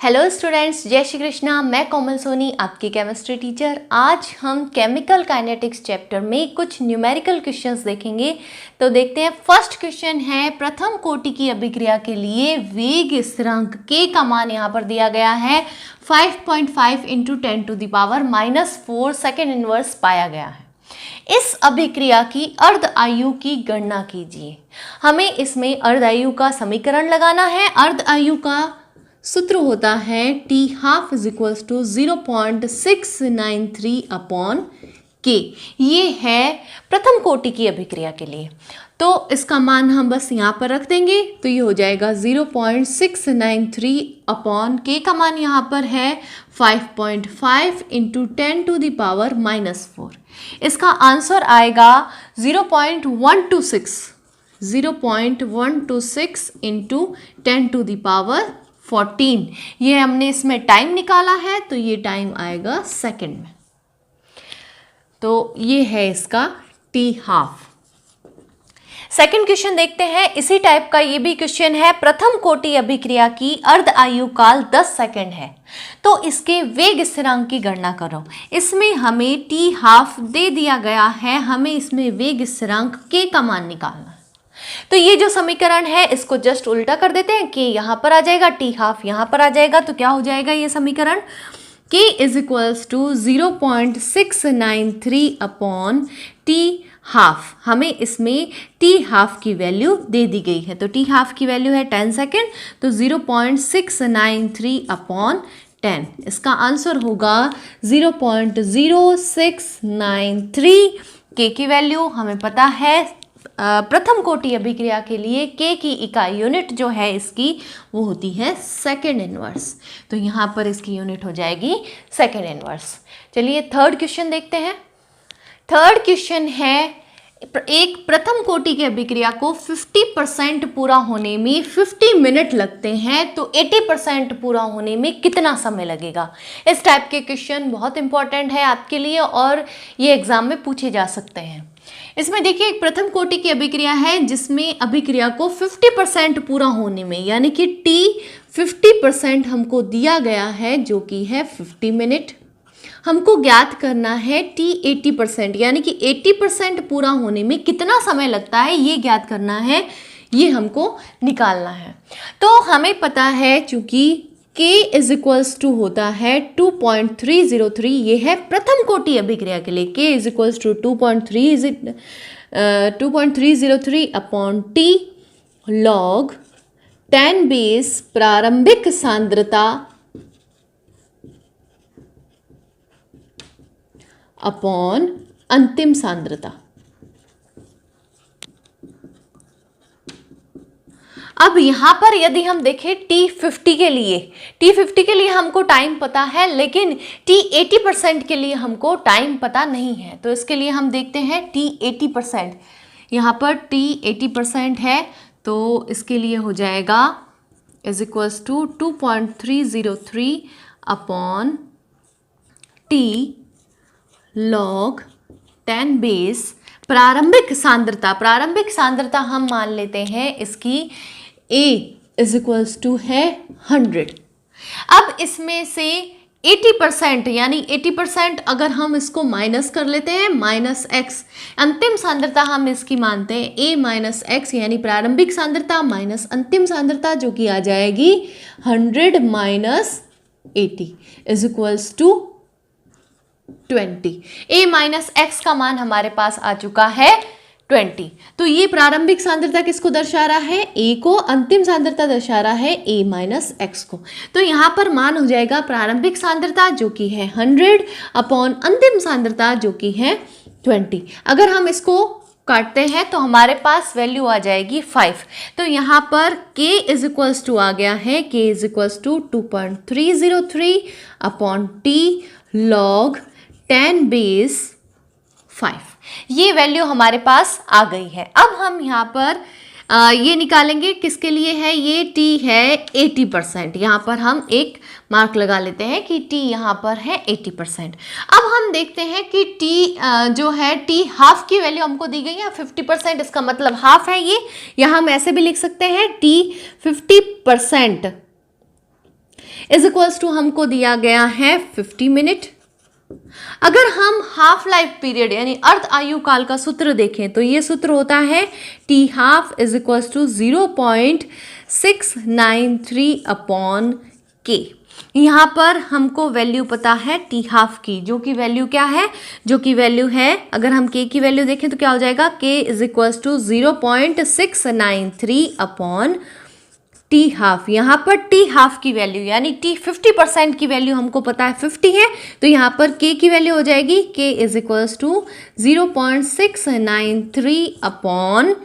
Hello students, जय श्री कृष्णा। मैं कोमल सोनी, आपकी केमिस्ट्री टीचर। आज हम केमिकल काइनेटिक्स चैप्टर में कुछ न्यूमेरिकल क्वेश्चंस देखेंगे। तो देखते हैं। फर्स्ट क्वेश्चन है, प्रथम कोटि की अभिक्रिया के लिए वेग स्थिरांक k का मान यहाँ पर दिया गया है 5.5 इंटू 10⁻⁻4 सेकेंड इनवर्स पाया गया है। इस अभिक्रिया की अर्ध आयु की गणना कीजिए। हमें इसमें अर्ध आयु का समीकरण लगाना है। अर्ध आयु का सूत्र होता है T12 = 0.693 अपॉन K। ये है प्रथम कोटि की अभिक्रिया के लिए। तो इसका मान हम बस यहाँ पर रख देंगे, तो ये हो जाएगा 0.693 अपॉन K का मान यहाँ पर है 5.5 इंटू 10⁻⁻4। इसका आंसर आएगा 0.126 इंटू 10⁻14। ये हमने इसमें टाइम निकाला है, तो ये टाइम आएगा सेकंड में। तो ये है इसका T12। सेकंड क्वेश्चन देखते हैं। इसी टाइप का ये भी क्वेश्चन है। प्रथम कोटि अभिक्रिया की अर्ध आयु काल 10 सेकंड है, तो इसके वेग स्थिरांक की गणना करो। इसमें हमें T12 दे दिया गया है, हमें इसमें वेग स्थिरांक K का मान निकालना है। तो ये जो समीकरण है इसको जस्ट उल्टा कर देते हैं। K यहाँ पर आ जाएगा, T12 यहाँ पर आ जाएगा। तो क्या हो जाएगा ये समीकरण? K = 0.693 upon T12। हमें इसमें T12 की वैल्यू दे दी गई है। तो T12 की वैल्यू है 10 सेकेंड, तो 0.693 अपॉन 10। इसका आंसर होगा 0.0693। K की वैल्यू हमें पता है। प्रथम कोटि अभिक्रिया के लिए K की इकाई यूनिट जो है इसकी, वो होती है सेकेंड इनवर्स। तो यहाँ पर इसकी यूनिट हो जाएगी सेकेंड इनवर्स। चलिए थर्ड क्वेश्चन देखते हैं। थर्ड क्वेश्चन है, एक प्रथम कोटि की अभिक्रिया को 50% पूरा होने में 50 मिनट लगते हैं, तो 80% पूरा होने में कितना समय लगेगा? इस टाइप के क्वेश्चन बहुत इंपॉर्टेंट है आपके लिए और ये एग्जाम में पूछे जा सकते हैं। इसमें देखिए, एक प्रथम कोटि की अभिक्रिया है जिसमें अभिक्रिया को 50% पूरा होने में, यानी कि T50% हमको दिया गया है, जो कि है 50 मिनट। हमको ज्ञात करना है T80%, यानी कि 80% पूरा होने में कितना समय लगता है, ये ज्ञात करना है, ये हमको निकालना है। तो हमें पता है, चूंकि K = होता है 2.303, ये है प्रथम कोटि अभिक्रिया के लिए। K = 2.303 upon T log 10 base प्रारंभिक सांद्रता अपॉन अंतिम सांद्रता। अब यहाँ पर यदि हम देखें T50 के लिए हमको टाइम पता है, लेकिन T80% के लिए हमको टाइम पता नहीं है। तो इसके लिए हम देखते हैं T80%। यहाँ पर T80% है, तो इसके लिए हो जाएगा = 2.303 अपॉन T log 10 बेस प्रारंभिक सांद्रता हम मान लेते हैं इसकी A = है 100। अब इसमें से 80%, यानी 80% अगर हम इसको माइनस कर लेते हैं, -x, अंतिम सांद्रता हम इसकी मानते हैं A - x, यानी प्रारंभिक सांद्रता माइनस अंतिम सांद्रता, जो कि आ जाएगी 100 - 80 = 20। A - x का मान हमारे पास आ चुका है 20। तो ये प्रारंभिक सांद्रता किसको दर्शा रहा है? A को। अंतिम सांद्रता दर्शा रहा है A - x को। तो यहाँ पर मान हो जाएगा प्रारंभिक सांद्रता, जो कि है 100 अपॉन अंतिम सांद्रता, जो कि है 20। अगर हम इसको काटते हैं तो हमारे पास वैल्यू आ जाएगी 5। तो यहाँ पर K = आ गया है, K = 2.303 upon T log 10 base 5। ये वैल्यू हमारे पास आ गई है। अब हम यहाँ पर ये निकालेंगे, किसके लिए है ये? T है 80%। यहाँ पर हम एक मार्क लगा लेते हैं कि T यहाँ पर है 80%। अब हम देखते हैं कि T जो है T12 की वैल्यू हमको दी गई है 50%, इसका मतलब हाफ है ये। यहाँ हम ऐसे भी लिख सकते हैं T 50%। इज इक्वल्स टू हमको दिया गया है 50 मिनट। अगर हम हाफ लाइफ पीरियड यानी अर्ध आयु काल का सूत्र देखें तो ये सूत्र होता है t half is equals to 0.693 upon k. यहाँ पर हमको वैल्यू पता है टी हाफ की, जो कि वैल्यू क्या है, जो कि वैल्यू है, अगर हम के की वैल्यू देखें तो क्या हो जाएगा, k is equals to 0.693 upon t half. यहाँ पर टी हाफ की वैल्यू यानी टी 50% की वैल्यू हमको पता है 50 है, तो यहाँ पर के की वैल्यू हो जाएगी के इज इक्वल्स टू 0.693 अपॉन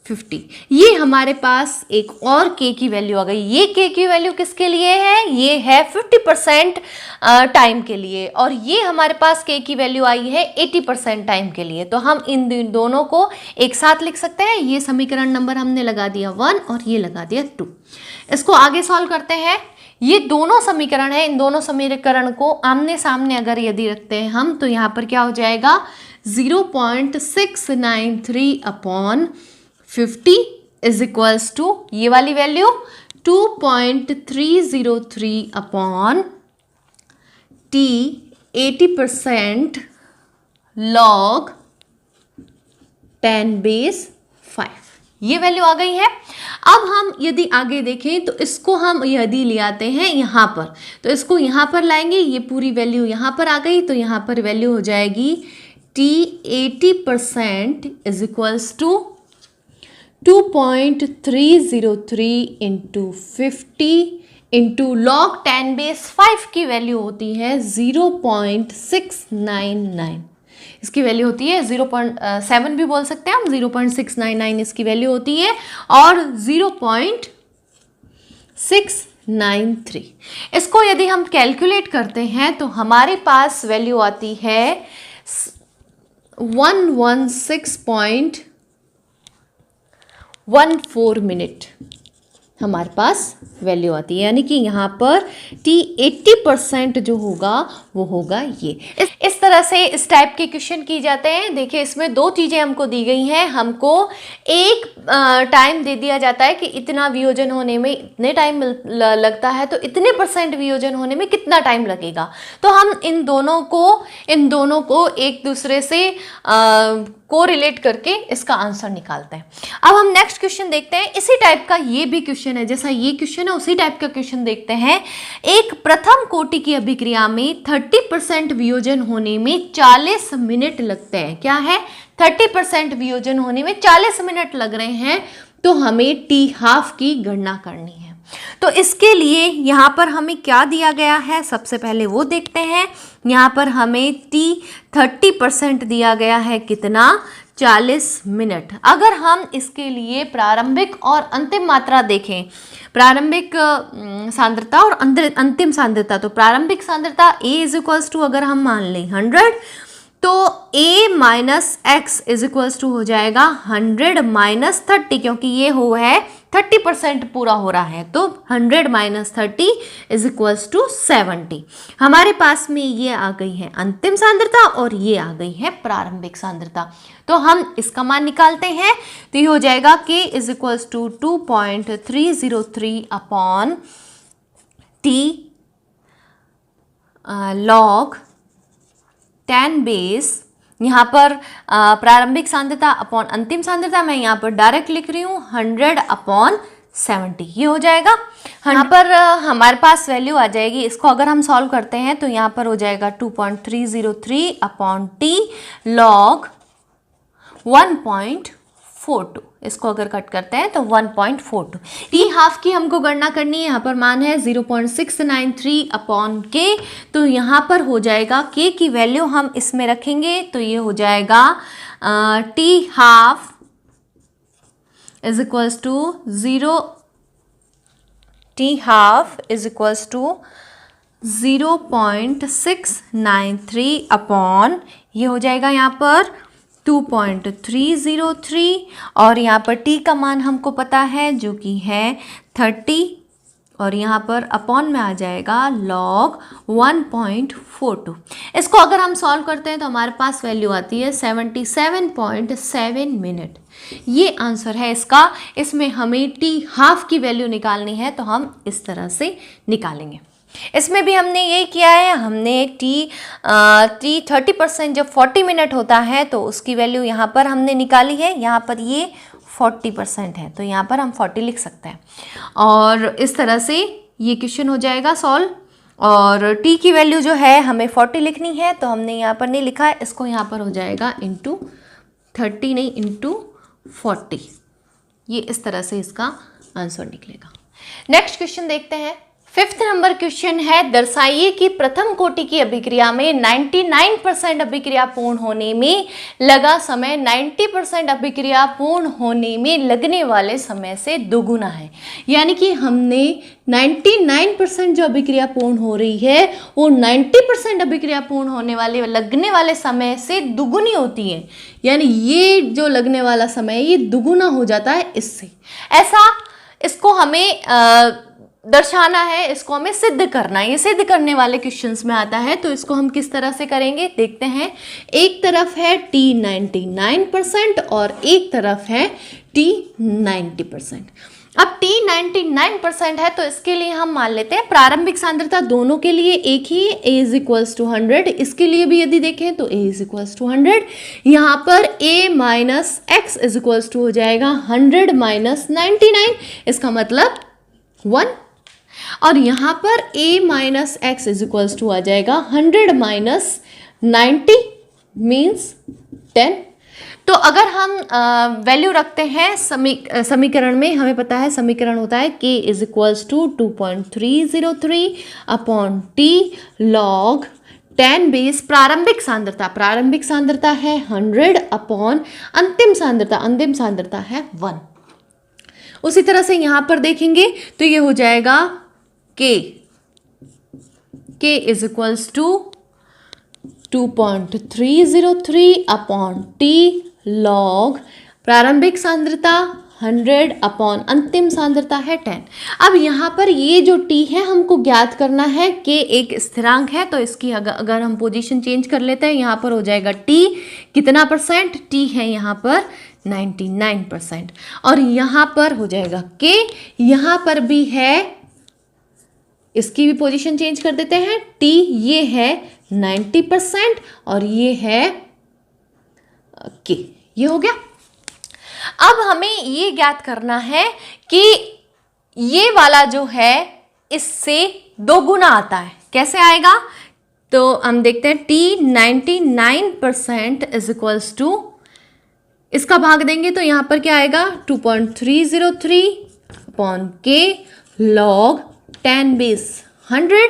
50। ये हमारे पास एक और के की वैल्यू आ गई। ये के की वैल्यू किसके लिए है, ये है 50% टाइम के लिए, और ये हमारे पास के की वैल्यू आई है 80% टाइम के लिए। तो हम इन दोनों को एक साथ लिख सकते हैं। ये समीकरण नंबर हमने लगा दिया 1 और ये लगा दिया 2। इसको आगे सॉल्व करते हैं। ये दोनों समीकरण है, इन दोनों समीकरण को आमने सामने अगर यदि रखते हैं हम, तो यहाँ पर क्या हो जाएगा 0.693 अपॉन 50 इज इक्वल्स टू ये वाली value 2.303 upon T 80% log 10 base 5। ये वैल्यू आ गई है। अब हम यदि आगे देखें तो इसको हम यदि ले आते हैं यहाँ पर, तो इसको यहाँ पर लाएंगे, ये पूरी वैल्यू यहाँ पर आ गई, तो यहाँ पर वैल्यू हो जाएगी t 80% is equals to 2.303 into 50 into log 10 base 5 की वैल्यू होती है 0.699। इसकी वैल्यू होती है 0.7 भी बोल सकते हैं हम, 0.699 इसकी वैल्यू होती है, और 0.693। इसको यदि हम कैलकुलेट करते हैं तो हमारे पास वैल्यू आती है 116.14 मिनट हमारे पास वैल्यू आती है, यानी कि यहाँ पर टी 80% जो होगा वो होगा ये। इस तरह से इस टाइप के क्वेश्चन की जाते हैं। देखिए इसमें दो चीज़ें हमको दी गई हैं। हमको एक टाइम दे दिया जाता है कि इतना वियोजन होने में इतने टाइम लगता है, तो इतने % वियोजन होने में कितना टाइम लगेगा। तो हम इन दोनों को एक दूसरे से को रिलेट करके इसका आंसर निकालते हैं। अब हम नेक्स्ट क्वेश्चन देखते हैं। इसी टाइप का ये भी क्वेश्चन है, जैसा ये क्वेश्चन है उसी टाइप का क्वेश्चन देखते हैं। एक प्रथम कोटि की अभिक्रिया में 30% वियोजन होने में 40 मिनट लगते हैं। क्या है, 30% वियोजन होने में 40 मिनट लग रहे हैं, तो हमें टी हाफ की गणना करनी है। तो इसके लिए यहाँ पर हमें क्या दिया गया है, सबसे पहले वो देखते हैं। यहाँ पर हमें टी 30% दिया गया है, कितना, 40 मिनट। अगर हम इसके लिए प्रारंभिक और अंतिम मात्रा देखें, प्रारंभिक सांद्रता और अंतिम सांद्रता, तो प्रारंभिक सांद्रता A इज इक्वल्स टू अगर हम मान लें 100, तो A minus x is equals to हो जाएगा 100 माइनस 30, क्योंकि ये हो है 30% पूरा हो रहा है, तो 100 माइनस 30 इज इक्वल्स टू 70। हमारे पास में ये आ गई है अंतिम सांद्रता और ये आ गई है प्रारंभिक सांद्रता। तो हम इसका मान निकालते हैं, तो ये हो जाएगा K is equals to 2.303 upon t log 10 base, यहाँ पर प्रारंभिक सांद्रता अपॉन अंतिम सांद्रता मैं यहाँ पर डायरेक्ट लिख रही हूँ 100 अपॉन 70, ये हो जाएगा। यहाँ पर हमारे पास वैल्यू आ जाएगी। इसको अगर हम सॉल्व करते हैं तो यहाँ पर हो जाएगा 2.303 अपॉन टी लॉग 1.42। इसको अगर कट करते हैं तो 1.42। टी हाफ की हमको गणना करनी है। यहाँ पर मान है 0.693 अपॉन के, तो यहाँ पर हो जाएगा के की वैल्यू हम इसमें रखेंगे, तो ये हो जाएगा t half is equals to 0.693 upon, ये हो जाएगा यहाँ पर 2.303, और यहाँ पर t का मान हमको पता है जो कि है 30 और यहाँ पर अपॉन में आ जाएगा log 1.42। इसको अगर हम सॉल्व करते हैं तो हमारे पास वैल्यू आती है 77.7 मिनट। ये आंसर है इसका। इसमें हमें टी हाफ की वैल्यू निकालनी है तो हम इस तरह से निकालेंगे। इसमें भी हमने यही किया है, हमने टी 30% जब 40 मिनट होता है तो उसकी वैल्यू यहाँ पर हमने निकाली है। यहाँ पर ये 40% है तो यहाँ पर हम 40 लिख सकते हैं और इस तरह से ये क्वेश्चन हो जाएगा सॉल्व। और टी की वैल्यू जो है हमें 40 लिखनी है तो हमने यहाँ पर नहीं लिखा है, इसको यहाँ पर हो जाएगा इंटू 30 नहीं इंटू 40। ये इस तरह से इसका आंसर निकलेगा। नेक्स्ट क्वेश्चन देखते हैं। 5th नंबर क्वेश्चन है, दर्शाइए कि प्रथम कोटि की अभिक्रिया में 99% अभिक्रिया पूर्ण होने में लगा समय 90% अभिक्रिया पूर्ण होने में लगने वाले समय से दोगुना है। यानी कि हमने 99% जो अभिक्रिया पूर्ण हो रही है वो 90% अभिक्रिया पूर्ण होने वाले लगने वाले समय से दुगुनी होती है। यानी ये जो लगने वाला समय है ये दुगुना हो जाता है इससे। ऐसा इसको हमें दर्शाना है, इसको हमें सिद्ध करना है। ये सिद्ध करने वाले क्वेश्चंस में आता है तो इसको हम किस तरह से करेंगे देखते हैं। एक तरफ है t 99% और एक तरफ है t 90%। अब t 99% है तो इसके लिए हम मान लेते हैं प्रारंभिक सांद्रता दोनों के लिए एक ही है, a इज 100। इसके लिए भी यदि देखें तो a इज 100। यहाँ पर a माइनस एक्स इज हो जाएगा 100 माइनस 99, इसका मतलब 1। और यहाँ पर a minus x is equals to आ जाएगा 100 माइनस 90 मीन्स 10। तो अगर हम वैल्यू रखते हैं समीकरण में, हमें पता है समीकरण होता है k is equals to 2.303 upon t log 10 base प्रारंभिक सांद्रता है 100 अपॉन अंतिम सांद्रता है 1। उसी तरह से यहाँ पर देखेंगे तो ये हो जाएगा k is equals to 2.303 upon t log प्रारंभिक सांद्रता 100 अपॉन अंतिम सांद्रता है 10। अब यहाँ पर ये जो t है हमको ज्ञात करना है। k एक स्थिरांक है तो इसकी अगर हम पोजीशन चेंज कर लेते हैं, यहाँ पर हो जाएगा t कितना परसेंट, t है यहाँ पर 99% और यहाँ पर हो जाएगा k। यहाँ पर भी है, इसकी भी पोजीशन चेंज कर देते हैं। t ये है 90% और ये है k। ये हो गया। अब हमें ये ज्ञात करना है कि ये वाला जो है इससे दोगुना आता है। कैसे आएगा तो हम देखते हैं t 99% इज इक्वल्स टू, इसका भाग देंगे तो यहाँ पर क्या आएगा 2.303 अपॉन k लॉग 10 बेस 100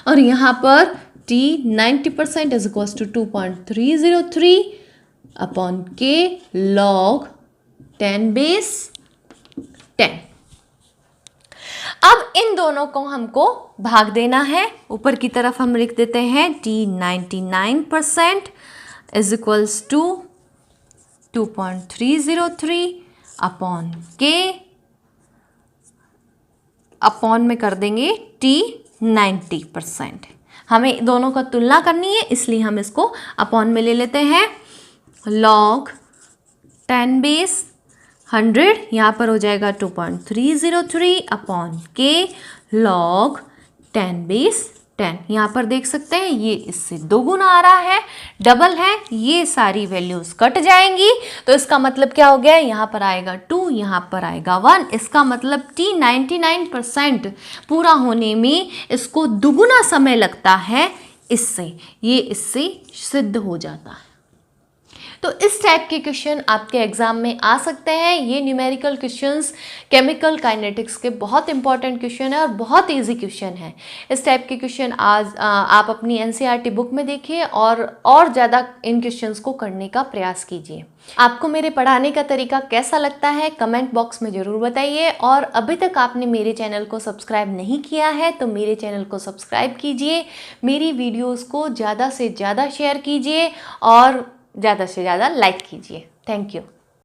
और यहाँ पर t 90% is equals to 2.303 upon k log 10 base 10। अब इन दोनों को हमको भाग देना है। ऊपर की तरफ हम लिख देते हैं t 99% is equals to 2.303 upon k upon में कर देंगे t 90%। हमें दोनों का तुलना करनी है इसलिए हम इसको अपॉन में ले लेते हैं। लॉग 10 बेस 100 यहाँ पर हो जाएगा 2.303 अपॉन k लॉग 10 बेस 10। यहाँ पर देख सकते हैं ये इससे दोगुना आ रहा है, डबल है, ये सारी वैल्यूज कट जाएंगी तो इसका मतलब क्या हो गया, यहाँ पर आएगा 2, यहाँ पर आएगा 1। इसका मतलब t 99% पूरा होने में इसको दुगुना समय लगता है इससे, ये इससे सिद्ध हो जाता है। तो इस टाइप के क्वेश्चन आपके एग्जाम में आ सकते हैं। ये न्यूमेरिकल क्वेश्चंस केमिकल काइनेटिक्स के बहुत इंपॉर्टेंट क्वेश्चन है और बहुत इजी क्वेश्चन है। इस टाइप के क्वेश्चन आज आप अपनी एनसीईआरटी बुक में देखिए और ज़्यादा इन क्वेश्चंस को करने का प्रयास कीजिए। आपको मेरे पढ़ाने का तरीका कैसा लगता है कमेंट बॉक्स में ज़रूर बताइए और अभी तक आपने मेरे चैनल को सब्सक्राइब नहीं किया है तो मेरे चैनल को सब्सक्राइब कीजिए, मेरी वीडियोस को ज़्यादा से ज़्यादा शेयर कीजिए और ज़्यादा से ज़्यादा लाइक कीजिए। Thank you.